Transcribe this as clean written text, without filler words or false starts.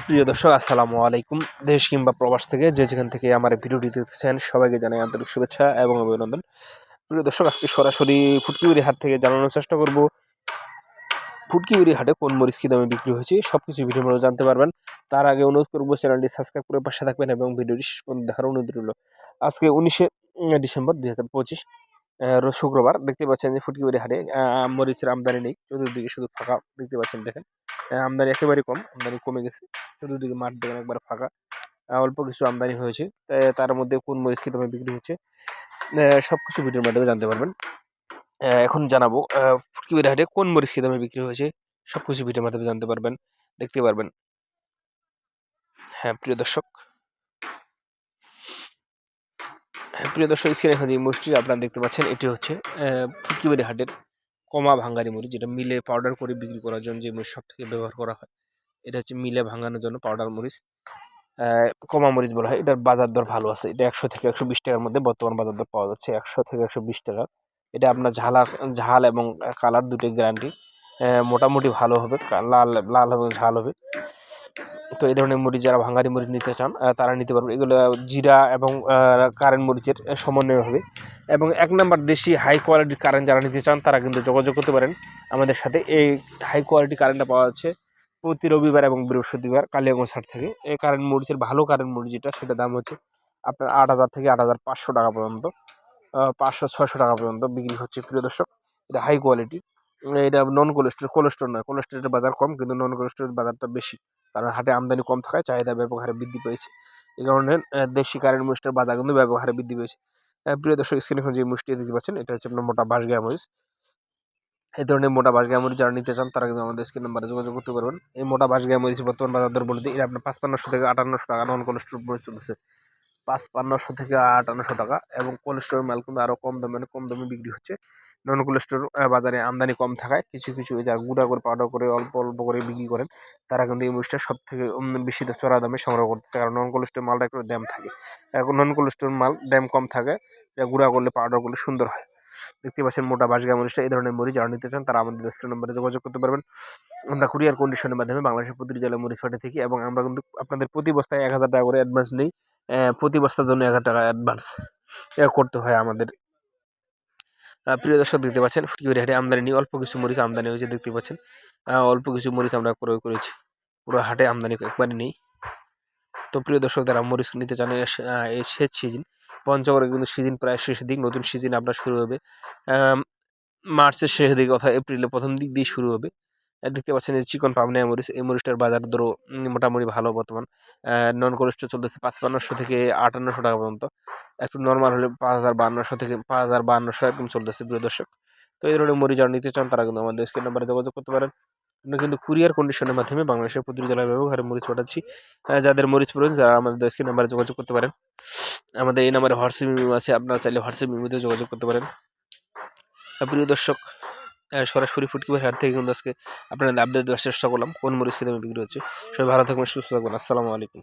প্রিয় দর্শক আসসালামু আলাইকুম। দেশ কিংবা প্রবাস থেকে যেখান থেকে আমার এই ভিডিওটি দেখতেছেন সবাইকে জানাই আন্তরিক শুভেচ্ছা এবং অভিনন্দন। প্রিয় দর্শক, আজকে সরাসরি ফুটকিবাড়ি হাট থেকে জানানোর চেষ্টা করব ফুটকিবাড়ি হাটে কোন মরিচ কি দামে বিক্রি হয়েছে সবকিছু ভিডিওর মধ্যে জানতে পারবেন। তার আগে অনুরোধ করবো চ্যানেলটি সাবস্ক্রাইব করে পাশে থাকবেন এবং ভিডিওটি শেষ পর্যন্ত দেখার অনুরোধ রইল। আজকে 19শে ডিসেম্বর 2025 রোজ শুক্রবার। দেখতে পাচ্ছেন যে ফুটকিবাড়ি হাটে মরিচের আমদানি নেই, চতুর্দিকে শুধু ফাঁকা দেখতে পাচ্ছেন। দেখেন আমদানি একেবারে কম, আমদানি কমে গেছে। চতুর্দিকে মাঠ দেখেন একবার ফাঁকা, অল্প কিছু আমদানি হয়েছে। তার মধ্যে কোন মরিচ কি দামে বিক্রি হচ্ছে সবকিছু ভিডিওর মাধ্যমে জানতে পারবেন। এখন জানাবো ফুটকিবাড়ি হাটে কোন মরিচ কি দামে বিক্রি হয়েছে সবকিছু ভিডিওর মাধ্যমে জানতে পারবেন, দেখতে পারবেন। প্রিয় দর্শক, স্ক্রিনে এখন যে মরিচটি আপনারা দেখতে পাচ্ছেন এটি হচ্ছে ফুটকিবাড়ি হাটের কমা ভাঙ্গারি মরিচ, যেটা মিলে পাউডার করে বিক্রি করার জন্য যে মরিচ সব থেকে ব্যবহার করা হয়। এটা হচ্ছে মিলে ভাঙানোর জন্য পাউডার মরিচ, কমা মরিচ বলা হয়। এটার বাজার দর ভালো আছে। এটা 100 থেকে 120 টাকার মধ্যে বর্তমান বাজার দর পাওয়া যাচ্ছে, 100 থেকে 120 টাকা। এটা আপনার ঝাল এবং কালার দুটোই গ্যারান্টি। মোটামুটি ভালো হবে, লাল লাল হবে, ঝাল হবে। তো এই ধরনের মরিচ যারা ভাঙ্গারি মরিচ নিতে চান তারা নিতে পারবেন। এগুলো জিরা এবং কারেন্ট মরিচের সমন্বয় হবে। এবং 1 নাম্বার দেশি হাই কোয়ালিটির কারেন্ট যারা নিতে চান তারা কিন্তু যোগাযোগ করতে পারেন আমাদের সাথে। এই হাই কোয়ালিটি কারেন্টটা পাওয়া যাচ্ছে প্রতি রবিবার এবং বৃহস্পতিবার কালিয়াগঞ্জ হাট থেকে। এই কারেন্ট মরিচের ভালো কারেন্ট মরিচ যেটা, সেটা দাম হচ্ছে আপনার 8,000 থেকে 8,500 টাকা পর্যন্ত, 500-600 টাকা পর্যন্ত বিক্রি হচ্ছে। প্রিয় দর্শক, এটা হাই কোয়ালিটি। এটা নন কোলেস্টোর নয়। কোলেস্টোরের বাজার কম, কিন্তু নন কোলেস্টোরের বাজারটা বেশি, কারণ হাটে আমদানি কম থাকায় চাহিদা ব্যাপক হারে বৃদ্ধি পেয়েছে। এই কারণে দেশি কারেন্ট মরিচের বাজার কিন্তু ব্যাপক হারে বৃদ্ধি পেয়েছে। প্রিয় দর্শক, স্ক্রিনে এখন যে মরিচটি দেখতে পাচ্ছেন এটা হচ্ছে আপনার মোটা বাঁশগাঁয়া মরিচ। এই ধরনের মোটা বাঁশগাঁয়া মরিচ যারা নিতে চান তারা কিন্তু আমাদের স্ক্রিন নাম্বারে যোগাযোগ করতে পারবেন। এই মোটা বাঁশগাঁয়া মরিচ বর্তমান বাজার দর বলে দিই, এটা আপনার 5500 থেকে 5800 টাকা নন কোলেস্টোর মরিচ চলছে। 5500 থেকে 5800 টাকা। এবং কোলেস্টোর মাল কিন্তু আরও কম দামে বিক্রি হচ্ছে। নন কোলেস্টোর বাজারে আমদানি কম থাকায় কিছু যা গুঁড়া করে পাউডার করে অল্প অল্প করে বিক্রি করেন, তারা কিন্তু এই মরিচটা সব থেকে বেশি চড়া দামে সংগ্রহ করতেছে, কারণ নন কোলেস্টোর মালটা একটু দাম থাকে। এখন নন কোলেস্টোর মাল দাম কম থাকে, গুঁড়া করলে পাউডার করলে সুন্দর হয়। দেখতে পাচ্ছেন মোটা বাঁশগাঁয়া মরিচটা। এই ধরনের মরিচ যারা নিতে চান তারা আমাদের স্ক্রিন নম্বরে যোগাযোগ করতে পারবেন। আমরা কুরিয়ার কন্ডিশনের মাধ্যমে বাংলাদেশের প্রতিটি জেলায় মরিচ পাঠিয়ে থাকি এবং আমরা কিন্তু আপনাদের প্রতি বস্তায় 1000 টাকা করে অ্যাডভান্স নেই। প্রতি বস্তার জন্য 1000 টাকা অ্যাডভান্স করতে হয় আমাদের। প্রিয় দর্শক, দেখতে পাচ্ছেন ফুটকিবাড়ি হাটে আমদানি নেই, অল্প কিছু মরিচ আমদানি হয়েছে। দেখতে পাচ্ছেন অল্প কিছু মরিচ আমরা ক্রয় করেছি, পুরো হাটে আমদানি একবারে নেই। তো প্রিয় দর্শক, যারা মরিচ নিতে চান এই সেচ সিজন, পঞ্চগড়ে কিন্তু সিজন প্রায় শেষের দিক, নতুন সিজন আপনার শুরু হবে মার্চের শেষের দিকে অথবা এপ্রিলের প্রথম দিক দিয়ে শুরু হবে। দেখতে পাচ্ছেন এই চিকন পাবনা মরিচ, এই মরিচটার বাজার দরও মোটামুটি ভালো বর্তমান। নন কোলেস্টোর চলতেছে 5500 থেকে 5800 টাকা পর্যন্ত। একটু নর্মাল হলে 5500 থেকে 5500 এরকম চলতেছে। প্রিয় দর্শক, তো এই ধরনের মরিচ যারা নিতে চান তারা কিন্তু আমাদের স্ক্রিন নাম্বারে যোগাযোগ করতে পারেন। আমরা কিন্তু কুরিয়ার কন্ডিশনের মাধ্যমে বাংলাদেশের প্রতিটি জেলায় ব্যবহারে মরিচ পাঠাচ্ছি। যাদের মরিচ প্রয়োজন যারা আমাদের স্ক্রিন নাম্বারে যোগাযোগ করতে পারেন। আমাদের এই নাম্বারে হোয়াটসঅ্যাপ ইমো আছে, আপনারা চাইলে হোয়াটসঅ্যাপ ইমোতে যোগাযোগ করতে পারেন। প্রিয় দর্শক, সরাসরি ফুটকিবাড়ি হাট থেকে কিন্তু আজকে আপনাদের আপডেট দেওয়ার চেষ্টা করলাম কোন মরিচ কি দামে বিক্রি হচ্ছে। সবাই ভালো থাকবেন, সুস্থ থাকবেন। আসসালামু আলাইকুম।